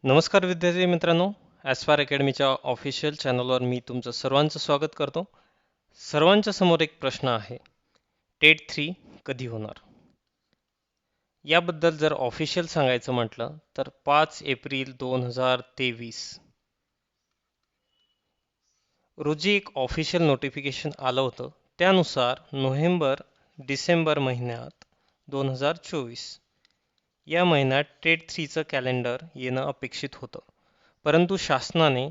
नमस्कार विद्यार्थी मित्रांनो, ॲस्पार अकॅडमीच्या ऑफिशियल चॅनलवर मी तुमचं सर्वांचं स्वागत करतो. सर्वांच्या समोर एक प्रश्न आहे, टेट 3 कधी होणार? याबद्दल जर ऑफिशियल सांगायचं म्हटलं तर 5 एप्रिल 2023 रोजी एक ऑफिशियल नोटिफिकेशन आलं होतं. त्यानुसार नोव्हेंबर-डिसेंबर महिन्यात 2024 या महिन्यात टेट 3चं कॅलेंडर येणं अपेक्षित होतं, परंतु शासनाने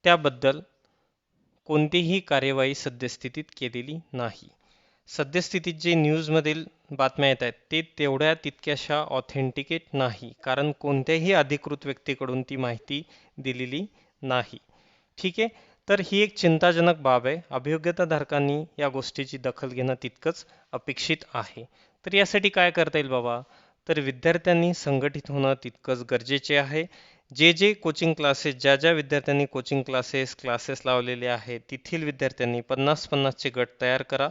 त्याबद्दल कोणतीही कार्यवाही सद्यस्थितीत केलेली नाही. सद्यस्थितीत जे न्यूजमधील बातम्या येत आहेत ते तेवढ्या तितक्याशा ऑथेंटिकेट नाही, कारण कोणत्याही अधिकृत व्यक्तीकडून ती माहिती दिलेली नाही. ठीक आहे, तर ही एक चिंताजनक बाब आहे. अभियोग्यताधारकांनी या गोष्टीची दखल घेणं तितकंच अपेक्षित आहे. तर यासाठी काय करता येईल बाबा? तर विद्यार्थ्यांनी संघटित होणं तितकंच गरजेचे आहे. जे कोचिंग क्लासेस, ज्या विद्यार्थ्यांनी कोचिंग क्लासेस लावलेले आहेत, तेथील विद्यार्थ्यांनी 50-50चे गट तयार करा.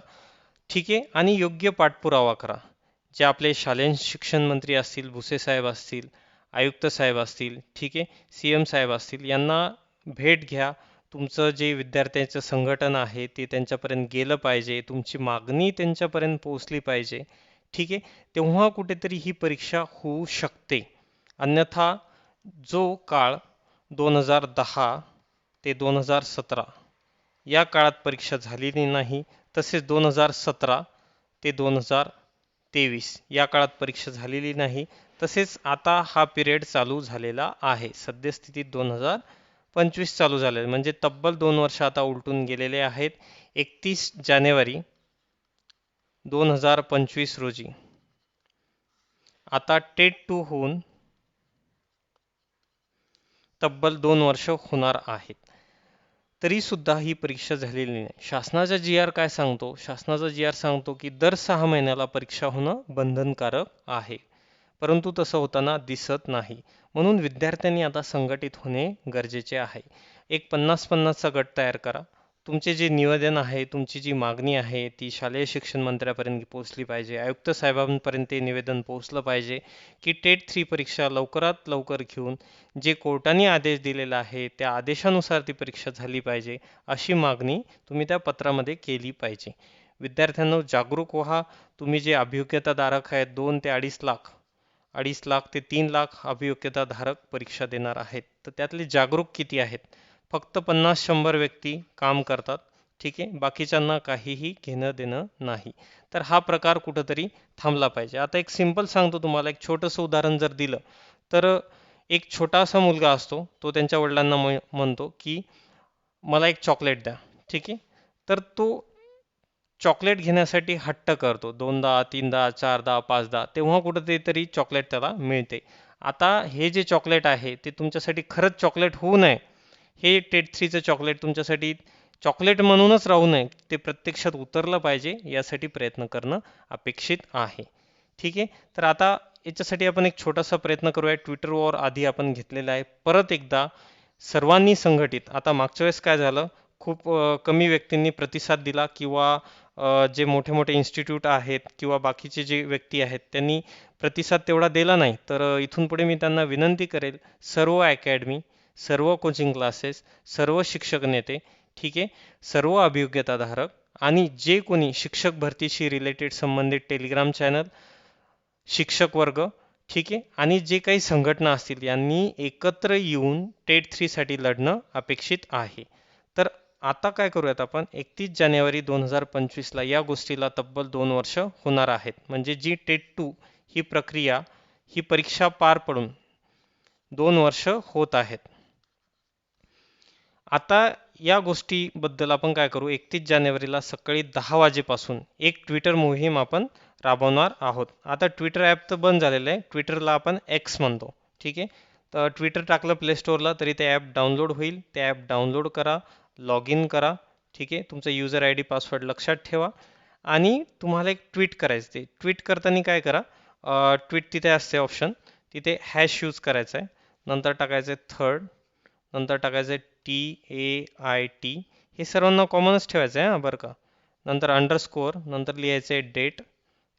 ठीक आहे, आणि योग्य पाठपुरावा करा. जे आपले शालेय शिक्षण मंत्री असतील, भुसे साहेब असतील, आयुक्त साहेब असतील, ठीक आहे, CM साहेब असतील, यांना भेट घ्या. तुमचं जे विद्यार्थ्यांचं संघटन आहे ते त्यांच्यापर्यंत गेलं पाहिजे, तुमची मागणी त्यांच्यापर्यंत पोहोचली पाहिजे. ठीक आहे, तेव्हा कुठेतरी ही परीक्षा होऊ शकते. अन्यथा जो काळ 2010 ते 2017 या काळात परीक्षा झालेली नाही, तसेच 2017 ते 2023 या काळात परीक्षा झालेली नाही, तसेच आता हा पिरियड चालू झालेला आहे. सद्यस्थितीत 2025 चालू झाले, म्हणजे तब्बल 2 वर्ष आता उलटून गेलेले आहेत. 31 जानेवारी 2025 रोजी आता टेट 2 होऊन तब्बल 2 वर्ष होणार आहेत. तरी सुद्धा ही परीक्षा झालेली नाही. शासनाचा GR काय सांगतो? शासनाचा GR सांगतो की दर 6 महिन्याला परीक्षा होणं बंधनकारक आहे, परंतु तसं होताना दिसत नाही. म्हणून विद्यार्थ्यांनी आता संघटित होणे गरजेचे आहे. एक 50-50चा गट तयार करा. तुमचे जे निवेदन आहे, तुमची जी मागणी आहे ती शालेय शिक्षण मंत्र्यापर्यंत पोहोचली पाहिजे. आयुक्त साहेबांपर्यंत ते निवेदन पोहोचलं पाहिजे की टेट 3 परीक्षा लवकरात लवकर घेऊन जे कोर्टाने आदेश दिलेला आहे त्या आदेशानुसार ती परीक्षा झाली पाहिजे, अशी मागणी तुम्ही त्या पत्रामध्ये केली पाहिजे. विद्यार्थ्यांनो, जागरूक व्हा. तुम्ही जे अभियोग्यताधारक आहेत, 2 ते 2.5 लाख ते 3 लाख अभियोग्यताधारक परीक्षा देणार आहेत, तर त्यातले जागरूक किती आहेत? फक्त 50-100 व्यक्ती काम करतात. ठीक आहे, बाकीच्यांना काहीही घेणं देणं नाही. तर हा प्रकार कुठंतरी थांबला पाहिजे. आता एक सिंपल सांगतो तुम्हाला, एक छोटंसं उदाहरण जर दिलं तर एक छोटासा मुलगा असतो, तो त्यांच्या वडिलांना म्हणतो की मला एक चॉकलेट द्या. ठीक आहे, तर तो चॉकलेट घेण्यासाठी हट्ट करतो, 2दा 3दा 4दा 5दा, तेव्हा कुठे तरी चॉकलेट त्याला मिळते. आता हे जे चॉकलेट आहे ते तुमच्यासाठी खरंच चॉकलेट होऊ नये, हे टेट 3चं चॉकलेट तुमच्यासाठी चॉकलेट म्हणूनच राहू नये, ते प्रत्यक्षात उतरलं पाहिजे, यासाठी प्रयत्न करणं अपेक्षित आहे. ठीक आहे, तर आता याच्यासाठी आपण एक छोटासा प्रयत्न करूया. ट्विटरवर आधी आपण घेतलेला आहे, परत एकदा सर्वांनी संघटित. आता मागच्या वेळेस काय झालं, खूप कमी व्यक्तींनी प्रतिसाद दिला, किंवा जे मोठे मोठे इन्स्टिट्यूट आहेत किंवा बाकीचे जे व्यक्ती आहेत त्यांनी प्रतिसाद तेवढा दिला नाही. तर इथून पुढे मी त्यांना विनंती करेल, सर्व अकॅडमी, सर्व कोचिंग क्लासेस, सर्व शिक्षक नेते, ठीक आहे, सर्व अभियोग्यताधारक आणि जे कोणी शिक्षक भरतीशी रिलेटेड संबंधित टेलिग्राम चॅनल, शिक्षक वर्ग, ठीक आहे, आणि जे काही संघटना असतील, यांनी एकत्र येऊन टेट 3 साठी लढणं अपेक्षित आहे. तर आता काय करूयात आपण, 31 जानेवारी 2025ला या गोष्टीला तब्बल 2 वर्ष होणार आहेत. म्हणजे जी टेट 2 ही प्रक्रिया, ही परीक्षा पार पडून 2 वर्ष होत आहेत. आता या गोष्टीबद्दल आपण काय करू, 31 जानेवारीला सकाळी 10 वाजेपासून एक ट्विटर मोहीम आपण राबवणार आहोत. आता ट्विटर ॲप तर बंद झालेलं आहे, ट्विटरला आपण X म्हणतो. ठीक आहे, तर ट्विटर टाकलं प्ले स्टोअरला तरी ते ॲप डाउनलोड होईल. ते ॲप डाउनलोड करा, लॉग इन करा. ठीक आहे, तुमचा युजर ID पासवर्ड लक्षात ठेवा आणि तुम्हाला एक ट्विट करायचं. ते ट्विट करताना काय करा, ट्विट तिथे असते ऑप्शन, तिथे हॅश यूज करायचा आहे, नंतर टाकायचं आहे थर्ड, नंतर टाकायचं आहे TAIT, हे सर्वांना कॉमनच ठेवायचं आहे बरं का. नंतर अंडरस्कोअर, नंतर लिहायचं आहे डेट,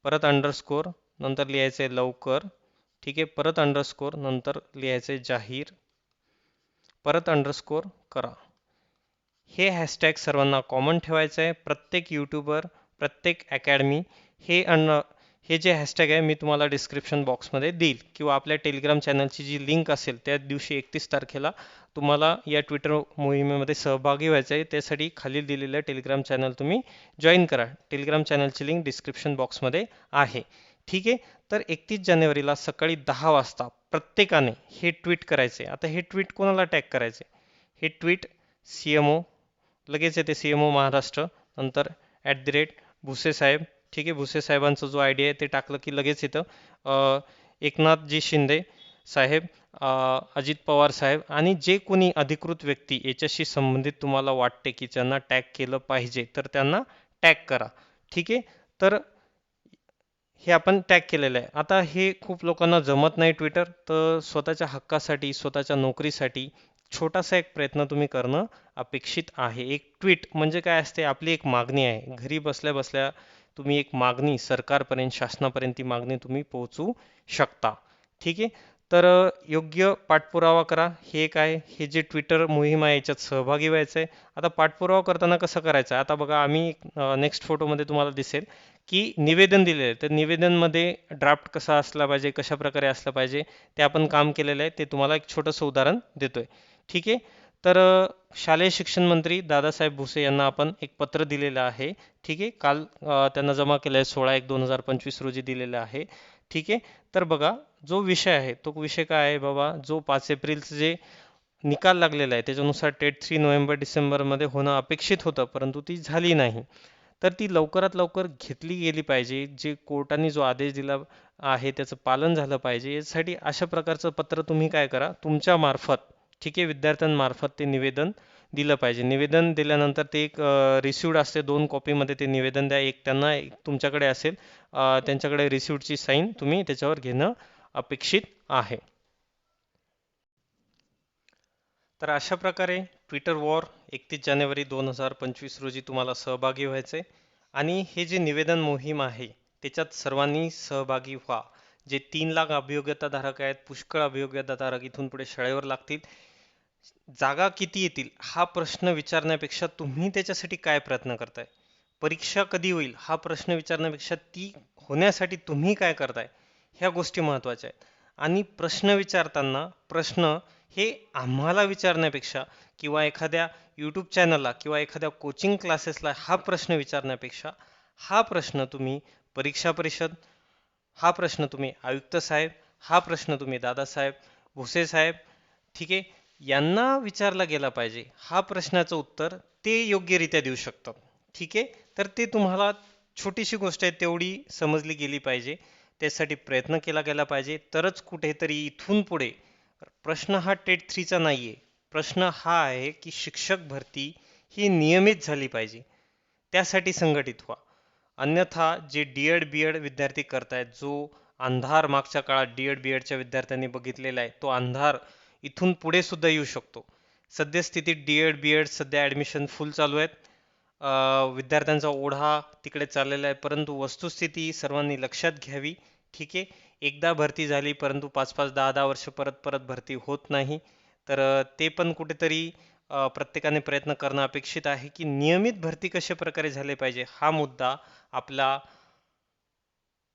परत अंडरस्कोअर, नंतर लिहायचं आहे लवकर. ठीक आहे. परत अंडरस्कोर नंतर लिहायचे जाहीर, परत अंडरस्कोर करा. हे हॅशटॅग सर्वांना कॉमन ठेवायचं आहे. प्रत्येक यूट्यूबर, प्रत्येक अकॅडमी हे जे हॅशटॅग आहे मी तुम्हाला डिस्क्रिप्शन बॉक्समध्ये देईल किंवा आपल्या टेलिग्राम चॅनलची जी लिंक असेल त्या दिवशी 31 तारखेला तुम्हाला या ट्विटर मोहिमेमध्ये सहभागी व्हायचं आहे. त्यासाठी खालील दिलेलं टेलिग्राम चॅनल तुम्ही जॉईन करा. टेलिग्राम चॅनलची लिंक डिस्क्रिप्शन बॉक्समध्ये आहे. ठीक आहे. तर 31 जानेवारीला सकाळी 10 वाजता प्रत्येकाने हे ट्विट करायचे. आता हे ट्विट कोणाला टॅग करायचे? हे ट्विट CMO, लगेच येते CMO महाराष्ट्र, नंतर @भुसे साहेब. ठीक आहे. भुसे साहेबांचा जो ID आहे ते टाकलं की लगेच येतं एकनाथजी शिंदे साहेब, अजित पवार साहेब आणि जे कोणी अधिकृत व्यक्ती याच्याशी संबंधित तुम्हाला वाटते की ज्यांना टॅग केलं पाहिजे तर त्यांना टॅग करा. ठीक आहे. तर हे आपण टॅग केलेलं आहे. आता हे खूप लोकांना जमत नाही ट्विटर, तर स्वतःच्या हक्कासाठी, स्वतःच्या नोकरीसाठी छोटासा एक प्रयत्न तुम्ही करणं अपेक्षित आहे. एक ट्विट म्हणजे काय असते? आपली एक मागणी आहे. घरी बसल्या बसल्या तुम्ही एक मागणी सरकारपर्यंत, शासनापर्यंत ती मागणी तुम्ही पोहोचवू शकता. ठीक आहे. तर योग्य पाठपुरावा करा. हे काय, हे जे ट्विटर मोहीम आहे याच्यात सहभागी व्हायचं आहे. आता पाठपुरावा करताना कसं करायचं? आता बघा, आम्ही नेक्स्ट फोटोमध्ये तुम्हाला दिसेल की निवेदन दिलेलं आहे. तर निवेदनमध्ये ड्राफ्ट कसा असला पाहिजे, कशा प्रकारे असलं पाहिजे, ते आपण काम केलेलं आहे. ते तुम्हाला एक छोटंसं उदाहरण देतोय. ठीक आहे. तर शालेय शिक्षण मंत्री दादासाहेब भुसे यांना आपण एक पत्र दिलेलं आहे. ठीक आहे. काल त्यांना जमा केलं आहे, 16/1/2025 रोजी दिलेलं आहे. ठीक आहे. तर बघा, जो विषय आहे तो विषय काय आहे बाबा, जो 5 एप्रिलचं जे निकाल लागलेला आहे त्याच्यानुसार टेट 3 नोव्हेंबर-डिसेंबरमध्ये होणं अपेक्षित होतं, परंतु ती झाली नाही. तर ती लवकरात लवकर घेतली गेली पाहिजे. जे कोर्टाने जो आदेश दिला आहे त्याचं पालन झालं पाहिजे. यासाठी अशा प्रकारचं पत्र तुम्ही काय करा, तुमच्या मार्फत, ठीक आहे, विद्यार्थ्यांमार्फत ते निवेदन दिलं पाहिजे. निवेदन दिल्यानंतर ते एक रिसिव्ड असते, 2 कॉपीमध्ये ते निवेदन द्या. एक त्यांना, एक तुमच्याकडे असेल. त्यांच्याकडे रिसिव्डची साईन तुम्ही त्याच्यावर घेणं अपेक्षित आहे. तर अशा प्रकारे ट्विटर वॉर 31 जानेवारी 2025 रोजी तुम्हाला सहभागी व्हायचे आणि हे जे निवेदन मोहीम आहे त्याच्यात सर्वांनी सहभागी व्हा. जे 3 लाख अभियोग्यताधारक आहेत, पुष्कळ अभियोग्यताधारक इथून पुढे शाळेवर लागतील. जागा किती येतील हा प्रश्न विचारण्यापेक्षा तुम्ही त्याच्यासाठी काय प्रयत्न करताय, परीक्षा कधी होईल हा प्रश्न विचारण्यापेक्षा ती होण्यासाठी तुम्ही काय करताय, ह्या गोष्टी महत्त्वाच्या आहेत. आणि प्रश्न विचारताना प्रश्न हे आम्हाला विचारण्यापेक्षा किंवा एखाद्या यूट्यूब चॅनलला किंवा एखाद्या कोचिंग क्लासेसला हा प्रश्न विचारण्यापेक्षा हा प्रश्न तुम्ही परीक्षा परिषद, हा प्रश्न तुम्ही आयुक्त साहेब, हा प्रश्न तुम्ही दादासाहेब भुसे साहेब, ठीक आहे, यांना विचारला गेला पाहिजे. हा प्रश्नाचं उत्तर ते योग्यरित्या देऊ शकतात. ठीक आहे. तर ते तुम्हाला छोटीशी गोष्ट आहे तेवढी समजली गेली पाहिजे, त्यासाठी प्रयत्न केला गेला पाहिजे. तरच कुठेतरी इथून पुढे प्रश्न हा टेट 3चा नाहीये. प्रश्न हा आहे की शिक्षक भरती ही नियमित झाली पाहिजे, त्यासाठी संघटित व्हा. अन्यथा जे डीएड बीएड विद्यार्थी करतायत, जो अंधार मागच्या काळात डीएड बीएडच्या विद्यार्थ्यांनी बघितलेला आहे, तो अंधार इथून पुढे सुद्धा येऊ शकतो. सद्यस्थितीत डीएड बीएड सध्या ऍडमिशन फुल चालू आहेत. विद्यार्थ्यांचा ओढा तिकडे चाललेला आहे, परंतु वस्तुस्थिती सर्वांनी लक्षात घ्यावी. ठीक आहे. एकदा भरती झाली परंतु 5-5 10-10 वर्ष परत परत भरती होत नाही. तर ते पण कुठेतरी प्रत्येकाने प्रयत्न करणं अपेक्षित आहे की नियमित भरती कशा प्रकारे झाले पाहिजे, हा मुद्दा आपला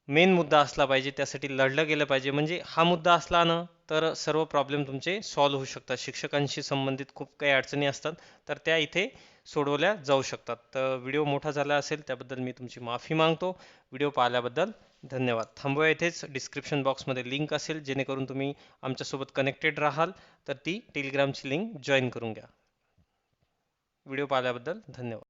मेन मुद्दा असला पाहिजे. त्यासाठी लढलं गेलं पाहिजे. म्हणजे हा मुद्दा असला ना तर सर्व प्रॉब्लेम तुमचे सॉल्व्ह होऊ शकतात. शिक्षकांशी संबंधित खूप काही अडचणी असतात तर त्या इथे सोडवल्या जाऊ शकतात. तर व्हिडिओ मोठा झाला असेल त्याबद्दल मी तुमची माफी मागतो. व्हिडिओ पाहिल्याबद्दल धन्यवाद. थांबूया इथेच. डिस्क्रिप्शन बॉक्समध्ये लिंक असेल जेणेकरून तुम्ही आमच्यासोबत कनेक्टेड राहाल, तर ती टेलिग्रामची लिंक जॉईन करून घ्या. व्हिडिओ पाहिल्याबद्दल धन्यवाद.